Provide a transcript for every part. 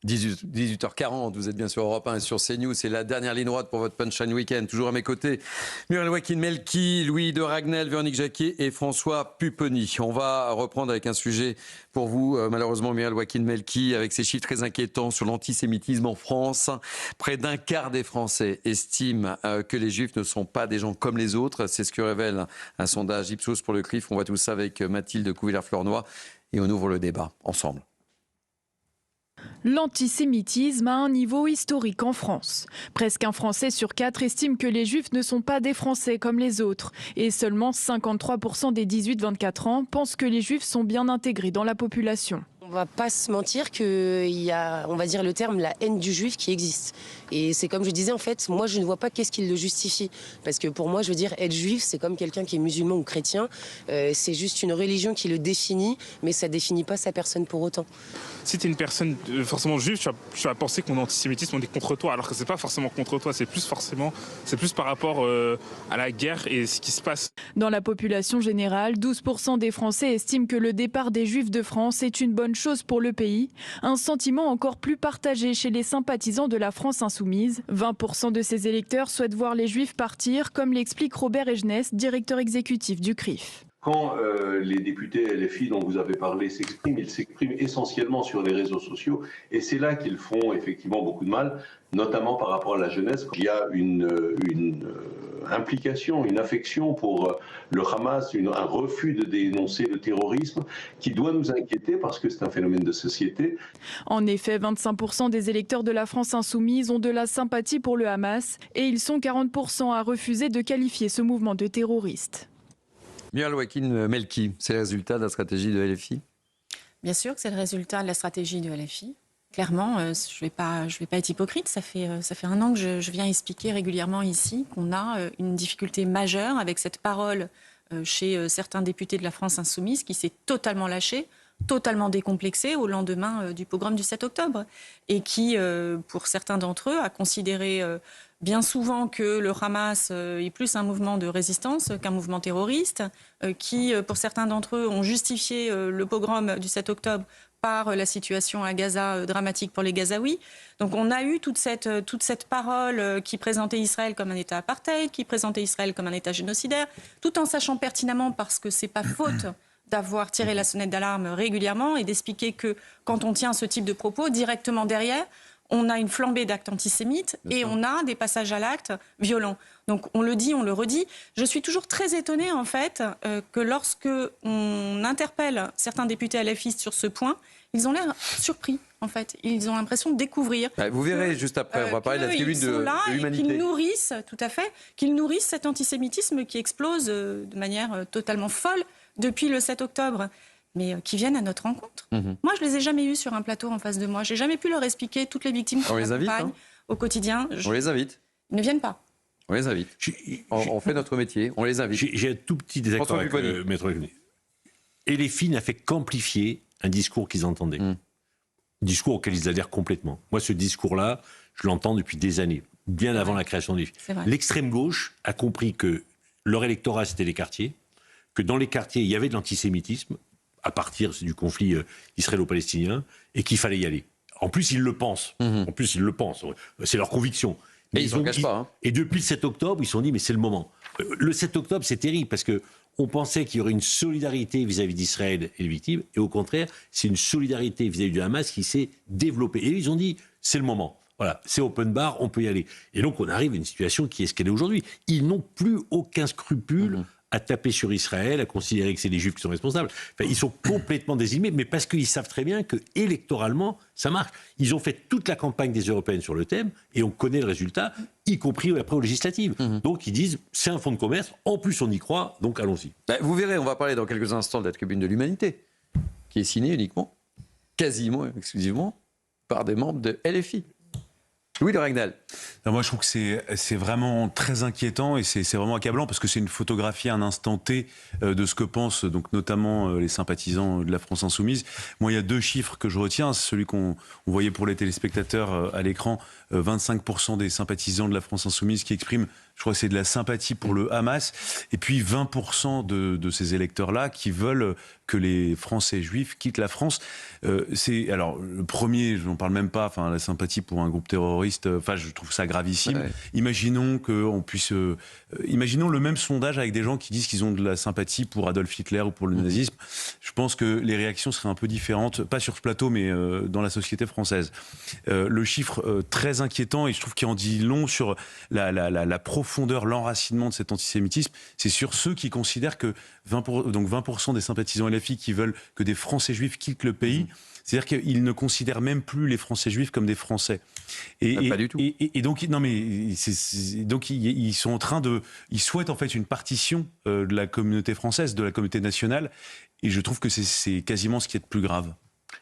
18h40, vous êtes bien sur Europe 1 et sur CNews. C'est la dernière ligne droite pour votre Punchline Weekend. Toujours à mes côtés, Muriel Joaquin-Melki, Louis de Ragnel, Véronique Jacquier et François Pupponi. On va reprendre avec un sujet pour vous, malheureusement, Muriel Joaquin-Melki, avec ces chiffres très inquiétants sur l'antisémitisme en France. Près d'un quart des Français estiment que les Juifs ne sont pas des gens comme les autres. C'est ce que révèle un sondage Ipsos pour le CRIF. On voit tout ça avec Mathilde Couvillère-Flornoy et on ouvre le débat ensemble. L'antisémitisme a un niveau historique en France. Presque un Français sur 4 estime que les Juifs ne sont pas des Français comme les autres. Et seulement 53% des 18-24 ans pensent que les Juifs sont bien intégrés dans la population. On va pas se mentir qu'il y a, on va dire le terme, la haine du juif qui existe. Et c'est comme je disais, en fait, moi je ne vois pas qu'est-ce qui le justifie. Parce que pour moi, je veux dire, être juif, c'est comme quelqu'un qui est musulman ou chrétien. C'est juste une religion qui le définit, mais ça définit pas sa personne pour autant. Si tu es une personne forcément juive, tu vas penser que mon antisémitisme on est contre toi, alors que c'est pas forcément contre toi, c'est plus par rapport à la guerre et ce qui se passe. Dans la population générale, 12% des Français estiment que le départ des Juifs de France est une bonne chose pour le pays. Un sentiment encore plus partagé chez les sympathisants de la France insoumise. 20% de ces électeurs souhaitent voir les Juifs partir, comme l'explique Robert Egenès, directeur exécutif du CRIF. Quand les députés LFI dont vous avez parlé s'expriment, ils s'expriment essentiellement sur les réseaux sociaux et c'est là qu'ils font effectivement beaucoup de mal, notamment par rapport à la jeunesse. Il y a une implication, une affection pour le Hamas, un refus de dénoncer le terrorisme qui doit nous inquiéter parce que c'est un phénomène de société. En effet, 25% des électeurs de la France insoumise ont de la sympathie pour le Hamas et ils sont 40% à refuser de qualifier ce mouvement de terroriste. Muriel Joaquin-Melki, c'est le résultat de la stratégie de LFI? Bien sûr que c'est le résultat de la stratégie de LFI. Clairement, je vais pas être hypocrite. Ça fait un an que je viens expliquer régulièrement ici qu'on a une difficulté majeure avec cette parole chez certains députés de la France insoumise qui s'est totalement lâchée, totalement décomplexée au lendemain du pogrom du 7 octobre et qui, pour certains d'entre eux, a considéré bien souvent que le Hamas est plus un mouvement de résistance qu'un mouvement terroriste, qui, pour certains d'entre eux, ont justifié le pogrom du 7 octobre par la situation à Gaza dramatique pour les Gazaouis. Donc on a eu toute cette parole qui présentait Israël comme un État apartheid, qui présentait Israël comme un État génocidaire, tout en sachant pertinemment, parce que c'est pas faute d'avoir tiré la sonnette d'alarme régulièrement et d'expliquer que quand on tient ce type de propos, directement derrière, on a une flambée d'actes antisémites et on a des passages à l'acte violents. Donc on le dit, on le redit. Je suis toujours très étonnée en fait que lorsque on interpelle certains députés LFistes sur ce point, ils ont l'air surpris en fait. Ils ont l'impression de découvrir. Vous verrez juste après, on va parler de la tribune de l'humanité. Qu'ils nourrissent, tout à fait, qu'ils nourrissent cet antisémitisme qui explose de manière totalement folle depuis le 7 octobre. Mais qui viennent à notre rencontre. Moi, je ne les ai jamais eus sur un plateau en face de moi. Je n'ai jamais pu leur expliquer toutes les victimes qu'on accompagne au quotidien. On les invite. Ils ne viennent pas. On les invite. On fait notre métier, on les invite. J'ai un tout petit désaccord avec Maître René. Et les filles n'a fait qu'amplifier un discours qu'ils entendaient. Un discours auquel ils adhèrent complètement. Moi, ce discours-là, je l'entends depuis des années, bien avant la création des filles. L'extrême gauche a compris que leur électorat, c'était les quartiers, que dans les quartiers, il y avait de l'antisémitisme, à partir du conflit israélo-palestinien, et qu'il fallait y aller. En plus, ils le pensent. En plus, ils le pensent. C'est leur conviction. Mais ils s'en cachent pas. Et depuis le 7 octobre, ils se sont dit, mais c'est le moment. Le 7 octobre, c'est terrible, parce qu'on pensait qu'il y aurait une solidarité vis-à-vis d'Israël et des victimes, et au contraire, c'est une solidarité vis-à-vis du Hamas qui s'est développée. Et ils ont dit, c'est le moment. Voilà, c'est open bar, on peut y aller. Et donc, on arrive à une situation qui est ce qu'elle est aujourd'hui. Ils n'ont plus aucun scrupule à taper sur Israël, à considérer que c'est les Juifs qui sont responsables. Enfin, ils sont complètement désigmés, mais parce qu'ils savent très bien que électoralement, ça marche. Ils ont fait toute la campagne des Européennes sur le thème, et on connaît le résultat, y compris après aux législatives. Donc ils disent, c'est un fonds de commerce, en plus on y croit, donc allons-y. Vous verrez, on va parler dans quelques instants de la tribune de l'humanité, qui est signée uniquement, quasiment exclusivement, par des membres de LFI. Louis de Ragnel. Moi, je trouve que c'est vraiment très inquiétant et c'est vraiment accablant parce que c'est une photographie à un instant T de ce que pensent donc notamment les sympathisants de la France insoumise. Moi, il y a deux chiffres que je retiens. C'est celui qu'on voyait pour les téléspectateurs à l'écran. 25% des sympathisants de la France insoumise qui expriment, je crois que c'est de la sympathie pour le Hamas, et puis 20% de ces électeurs-là qui veulent que les Français juifs quittent la France. Alors, le premier, je n'en parle même pas, enfin, la sympathie pour un groupe terroriste, enfin, je trouve ça gravissime. Ouais. Imaginons le même sondage avec des gens qui disent qu'ils ont de la sympathie pour Adolf Hitler ou pour le nazisme. Je pense que les réactions seraient un peu différentes, pas sur ce plateau, mais dans la société française. Le chiffre très inquiétant, et je trouve qu'il en dit long sur la profondeur, l'enracinement de cet antisémitisme, c'est sur ceux qui considèrent que 20% des sympathisants LFI qui veulent que des Français juifs quittent le pays. C'est-à-dire qu'ils ne considèrent même plus les Français juifs comme des Français. Pas du tout. Et donc, non mais, donc ils sont en train ils souhaitent en fait une partition de la communauté française, de la communauté nationale. Et je trouve que c'est quasiment ce qui est de plus grave.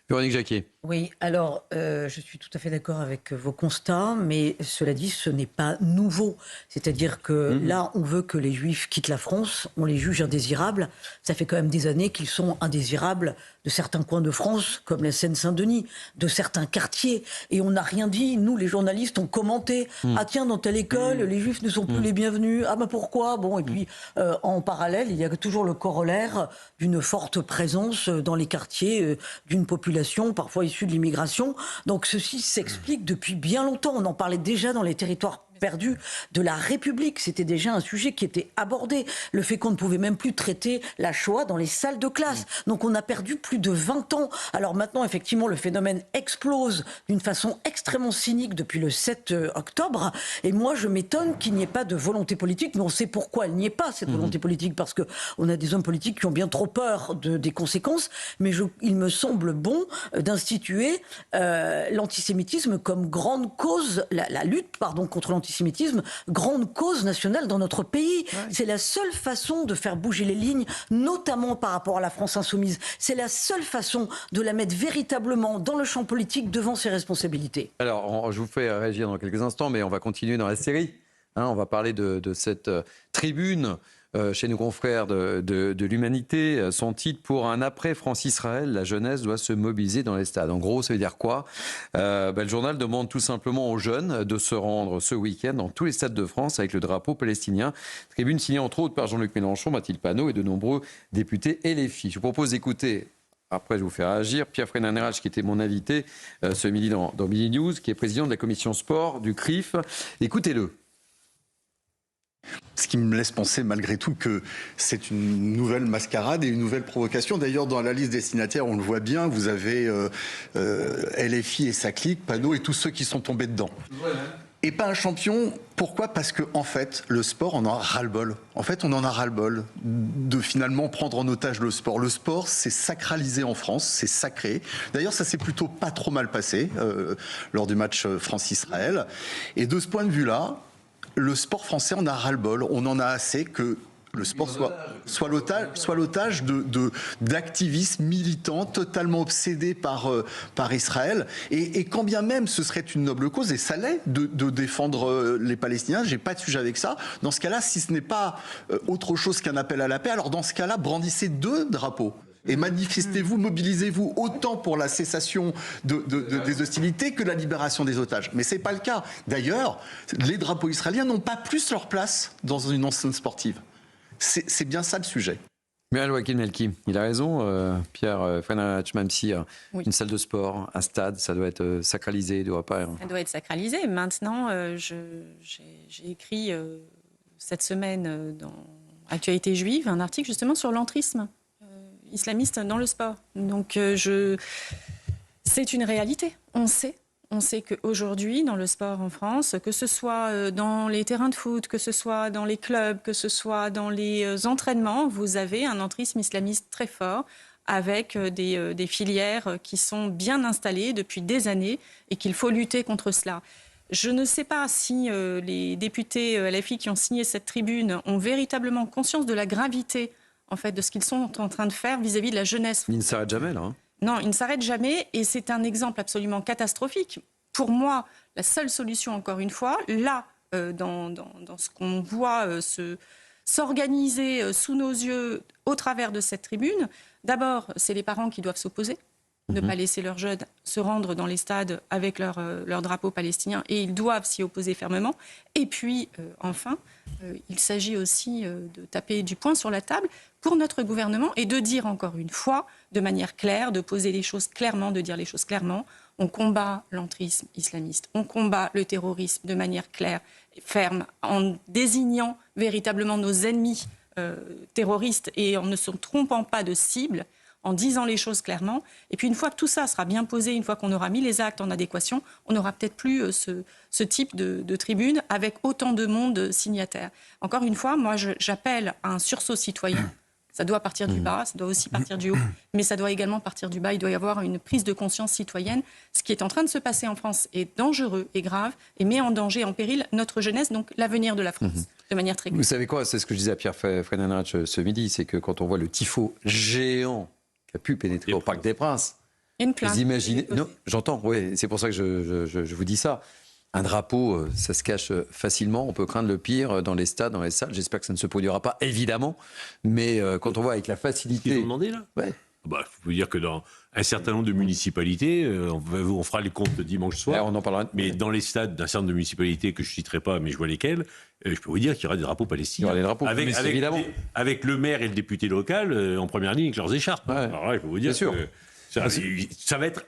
Véronique Jacquier. Oui, alors je suis tout à fait d'accord avec vos constats, mais cela dit, ce n'est pas nouveau. C'est-à-dire que là, on veut que les Juifs quittent la France, on les juge indésirables. Ça fait quand même des années qu'ils sont indésirables de certains coins de France, comme la Seine-Saint-Denis, de certains quartiers. Et on n'a rien dit. Nous, les journalistes, on commenté. Ah tiens, dans telle école, les Juifs ne sont plus les bienvenus. Ah bah pourquoi ? Bon, et puis en parallèle, il y a toujours le corollaire d'une forte présence dans les quartiers d'une population, parfois issue de l'immigration. Donc ceci s'explique depuis bien longtemps. On en parlait déjà dans les territoires perdus de la République. C'était déjà un sujet qui était abordé. Le fait qu'on ne pouvait même plus traiter la Shoah dans les salles de classe. Donc on a perdu plus de 20 ans. Alors maintenant, effectivement, le phénomène explose d'une façon extrêmement cynique depuis le 7 octobre. Et moi, je m'étonne qu'il n'y ait pas de volonté politique. Mais on sait pourquoi il n'y ait pas cette volonté politique. Parce qu'on a des hommes politiques qui ont bien trop peur des conséquences. Mais il me semble bon d'instituer l'antisémitisme comme grande cause, la lutte contre l'antisémitisme, grande cause nationale dans notre pays. Ouais. C'est la seule façon de faire bouger les lignes, notamment par rapport à la France insoumise. C'est la seule façon de la mettre véritablement dans le champ politique devant ses responsabilités. Alors, je vous fais réagir dans quelques instants, mais on va continuer dans la série. On va parler de cette tribune chez nos confrères de l'Humanité, son titre: pour un après France-Israël, la jeunesse doit se mobiliser dans les stades. En gros, ça veut dire quoi ? Le journal demande tout simplement aux jeunes de se rendre ce week-end dans tous les stades de France avec le drapeau palestinien. Tribune signée entre autres par Jean-Luc Mélenchon, Mathilde Panot et de nombreux députés LFI. Je vous propose d'écouter, après je vous fais réagir, Pierre Frénin-Nérage, qui était mon invité ce midi dans Midi News, qui est président de la commission sport du CRIF. Écoutez-le. Ce qui me laisse penser malgré tout que c'est une nouvelle mascarade et une nouvelle provocation. D'ailleurs, dans la liste des signataires, on le voit bien, vous avez LFI et sa clique, Panot et tous ceux qui sont tombés dedans. Ouais. Et pas un champion. Pourquoi ? Parce que en fait, le sport, on en a ras-le-bol. En fait, on en a ras-le-bol de finalement prendre en otage le sport. Le sport, c'est sacralisé en France, c'est sacré. D'ailleurs, ça s'est plutôt pas trop mal passé lors du match France-Israël. Et de ce point de vue-là, le sport français en a ras-le-bol. On en a assez que le sport soit l'otage d'activistes militants totalement obsédés par Israël. Et quand bien même ce serait une noble cause, et ça l'est, de défendre les Palestiniens, j'ai pas de sujet avec ça. Dans ce cas-là, si ce n'est pas autre chose qu'un appel à la paix, alors dans ce cas-là, brandissez 2 drapeaux. Et manifestez-vous, mobilisez-vous autant pour la cessation des hostilités que la libération des otages. Mais ce n'est pas le cas. D'ailleurs, les drapeaux israéliens n'ont pas plus leur place dans une enceinte sportive. C'est bien ça le sujet. Muriel Louakin-Melki, il a raison, Pierre Frénin-Nérage, même si une salle de sport, un stade, ça doit être sacralisé, doit pas... Ça doit être sacralisé. Maintenant, j'ai écrit cette semaine dans Actualité juive un article justement sur l'entrisme islamiste dans le sport. Donc c'est une réalité. On sait qu'aujourd'hui, dans le sport en France, que ce soit dans les terrains de foot, que ce soit dans les clubs, que ce soit dans les entraînements, vous avez un entrisme islamiste très fort avec des filières qui sont bien installées depuis des années et qu'il faut lutter contre cela. Je ne sais pas si les députés LFI qui ont signé cette tribune ont véritablement conscience de la gravité en fait, de ce qu'ils sont en train de faire vis-à-vis de la jeunesse. Il ne s'arrête jamais, là. Non, il ne s'arrête jamais, et c'est un exemple absolument catastrophique. Pour moi, la seule solution, encore une fois, là, dans ce qu'on voit s'organiser sous nos yeux au travers de cette tribune, d'abord, c'est les parents qui doivent s'opposer. ne pas laisser leurs jeunes se rendre dans les stades avec leur drapeau palestinien, et ils doivent s'y opposer fermement. Et puis, enfin, il s'agit aussi de taper du poing sur la table pour notre gouvernement et de dire encore une fois, de manière claire, de poser les choses clairement, de dire les choses clairement. On combat l'entrisme islamiste, on combat le terrorisme de manière claire et ferme, en désignant véritablement nos ennemis terroristes et en ne se trompant pas de cible, en disant les choses clairement. Et puis une fois que tout ça sera bien posé, une fois qu'on aura mis les actes en adéquation, on n'aura peut-être plus ce type de tribune avec autant de monde signataire. Encore une fois, moi j'appelle à un sursaut citoyen. Ça doit partir du bas, ça doit aussi partir du haut, mais ça doit également partir du bas. Il doit y avoir une prise de conscience citoyenne. Ce qui est en train de se passer en France est dangereux et grave et met en danger, en péril notre jeunesse, donc l'avenir de la France, de manière très claire. Vous savez quoi, c'est ce que je disais à Pierre Freidenreich ce midi, c'est que quand on voit le tifo géant qui a pu pénétrer au Parc des Princes, Il y a une plainte. vous imaginez... Non, j'entends, oui, c'est pour ça que je vous dis ça. Un drapeau, ça se cache facilement. On peut craindre le pire dans les stades, dans les salles. J'espère que ça ne se produira pas, évidemment. Mais quand on voit avec la facilité... Ils ont demandé, là ? Ouais. Bah, je peux vous dire que dans un certain nombre de municipalités, on fera les comptes dimanche soir. Là, on en parlera. Mais dans les stades d'un certain nombre de municipalités que je ne citerai pas, mais je vois lesquelles, je peux vous dire qu'il y aura des drapeaux palestiniens. Il y aura des drapeaux, évidemment. Avec le maire et le député local en première ligne avec leurs écharpes. Ouais. Alors là, je peux vous dire que ça va être...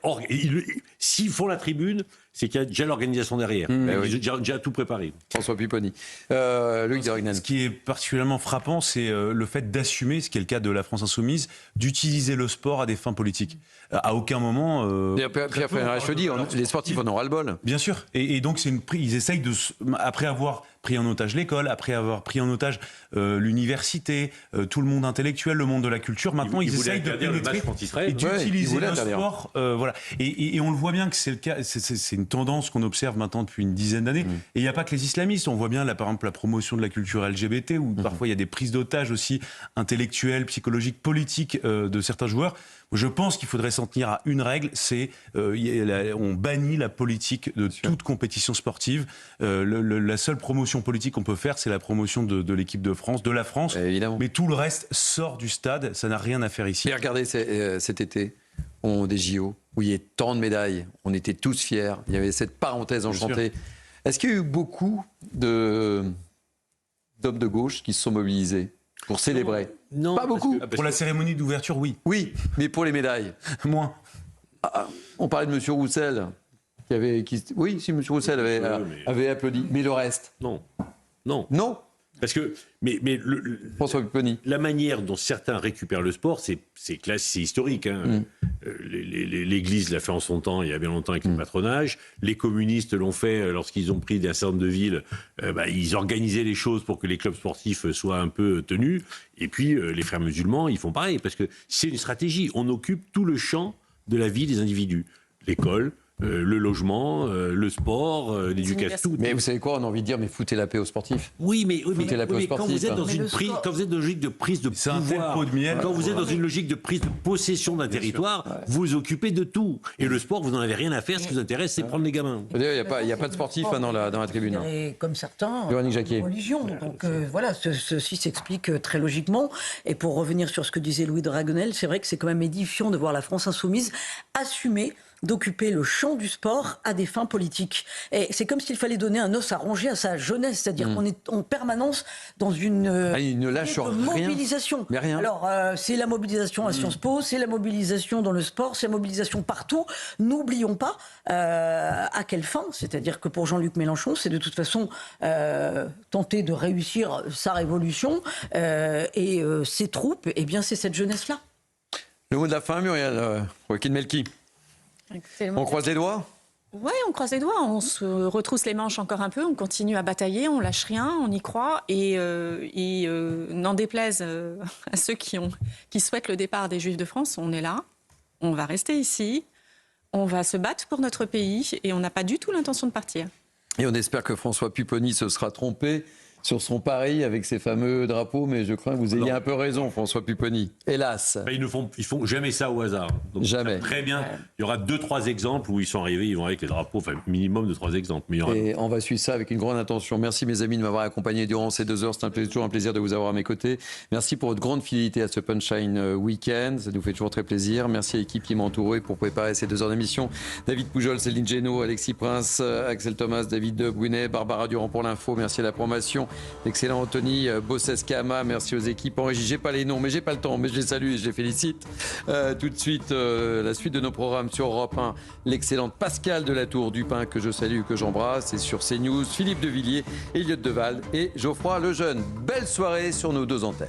S'ils font la tribune, c'est qu'il y a déjà l'organisation derrière. Ils ont déjà tout préparé. François Pupponi. Loïc de Ragnel. Ce qui est particulièrement frappant, c'est le fait d'assumer, ce qui est le cas de la France Insoumise, d'utiliser le sport à des fins politiques. À aucun moment... Pierre Freidenreich le dit, les sportifs en ont ras-le-bol. Bien sûr. Et donc, ils essayent de... Après avoir pris en otage l'école, après avoir pris en otage l'université, tout le monde intellectuel, le monde de la culture, maintenant, ils essayent de pénétrer et d'utiliser le sport. Voilà. Et on le voit bien que c'est le cas. C'est une tendance qu'on observe maintenant depuis une dizaine d'années. Et il n'y a pas que les islamistes. On voit bien, là, par exemple, la promotion de la culture LGBT, où parfois il y a des prises d'otages aussi intellectuelles, psychologiques, politiques de certains joueurs. Je pense qu'il faudrait s'en tenir à une règle, c'est on bannit la politique de toute compétition sportive. La seule promotion politique qu'on peut faire, c'est la promotion de l'équipe de France, de la France. Évidemment. Mais tout le reste sort du stade, ça n'a rien à faire ici. Mais regardez, cet été, on des JO, où il y a tant de médailles, on était tous fiers, il y avait cette parenthèse enchantée. Est-ce qu'il y a eu beaucoup d'hommes de gauche qui se sont mobilisés pour célébrer? Non, pas beaucoup. Pour la cérémonie d'ouverture, oui. Oui, mais pour les médailles, moins. On parlait de M. Roussel, oui, si M. Roussel avait applaudi, mais le reste? Non. Parce que, François Pupponi. La manière dont certains récupèrent le sport, c'est historique. Hein. L'Église l'a fait en son temps, il y a bien longtemps, avec le patronage. Les communistes l'ont fait lorsqu'ils ont pris un certain nombre de villes. Ils organisaient les choses pour que les clubs sportifs soient un peu tenus. Et puis, les frères musulmans, ils font pareil, parce que c'est une stratégie. On occupe tout le champ de la vie des individus. L'école, le logement, le sport, l'éducation. Mais vous savez quoi, on a envie de dire, mais foutez la paix aux sportifs. Oui, mais quand vous êtes dans une logique de prise de pouvoir, quand vous êtes dans une logique de prise de possession d'un territoire, vous vous occupez de tout. Et le sport, vous n'en avez rien à faire. Ce qui vous intéresse, c'est prendre les gamins. Il n'y a pas de sportifs dans la tribune. Et comme certains, Véronique Jacquier. religion. Donc voilà, ceci s'explique très logiquement. Et pour revenir sur ce que disait Louis de Ragnel, c'est vrai que c'est quand même édifiant de voir la France insoumise assumer d'occuper le champ du sport à des fins politiques. Et c'est comme s'il fallait donner un os à ronger à sa jeunesse, c'est-à-dire qu'on est en permanence dans une mobilisation. Mais rien. Alors, c'est la mobilisation à Sciences Po, c'est la mobilisation dans le sport, c'est la mobilisation partout. N'oublions pas à quelle fin, c'est-à-dire que pour Jean-Luc Mélenchon, c'est de toute façon tenter de réussir sa révolution et ses troupes, eh bien c'est cette jeunesse-là. Le mot de la fin, Muriel Melki. On croise les doigts? Oui, on croise les doigts, on se retrousse les manches encore un peu, on continue à batailler, on lâche rien, on y croit. Et n'en déplaise à ceux qui souhaitent le départ des Juifs de France, on est là, on va rester ici, on va se battre pour notre pays et on n'a pas du tout l'intention de partir. Et on espère que François Pupponi se sera trompé. sur son pari avec ses fameux drapeaux, mais je crains que vous ayez un peu raison, François Pupponi. Hélas. Ils font jamais ça au hasard. Donc, jamais. Très bien. Il y aura 2-3 exemples où ils sont arrivés, ils vont avec les drapeaux, enfin minimum de 3 exemples. Mais et on va suivre ça avec une grande attention. Merci mes amis de m'avoir accompagné durant ces 2 heures. C'est toujours un plaisir de vous avoir à mes côtés. Merci pour votre grande fidélité à ce Punchline Week-end. Ça nous fait toujours très plaisir. Merci à l'équipe qui m'a entouré pour préparer ces 2 heures d'émission. David Poujol, Céline Génaud, Alexis Prince, Axel Thomas, David Brunet, Barbara Durand pour l'info. Merci à la promotion. Excellent Anthony Bossescama. Merci aux équipes en régie. J'ai pas les noms, mais j'ai pas le temps. Mais je les salue et je les félicite. Tout de suite, la suite de nos programmes sur Europe 1. L'excellente Pascale de la Tour du Pin que je salue, que j'embrasse. Et sur CNews, Philippe Devilliers, Elliott Deval et Geoffroy Lejeune. Belle soirée sur nos 2 antennes.